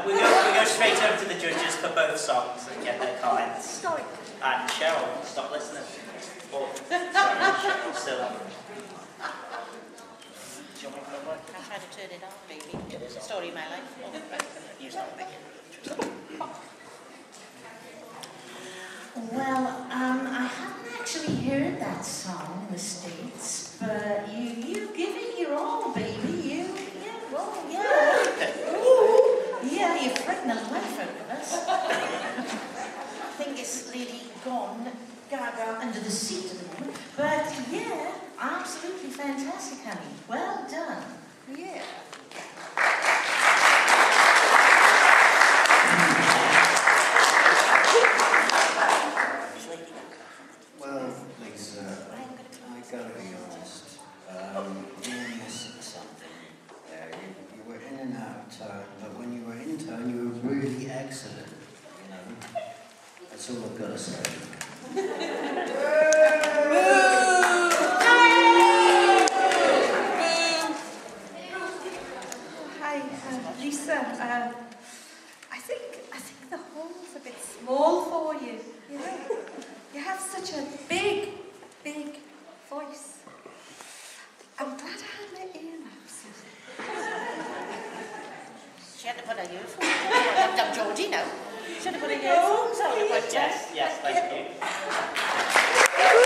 We go straight over to the judges for both songs and get their comments. Sorry. And Cheryl, stop listening. Oh, sorry, Cheryl, still on. I'm trying to turn it off, baby. It is on. Story of my life. Oh, right. You start making. Well, I haven't actually heard that song in the States, but you give it your all, baby. Yeah, you're frightening the life out of us. I think it's Lady Gone, Gaga under the seat at the moment. But yeah, absolutely fantastic, honey. Well done. Yeah. Well, Lisa, I gotta be honest. You're missing something there. You were in and out of town, but when you were in town, you were really excellent. You know, that's all I've got to say. Hi, Lisa. I think the hall's a bit small for you. You know, you have such a big voice. I'm glad I had my earmuffs. She had to put her earphones on. I'm Geordie now. She had to put her earphones on. Yes, thank you.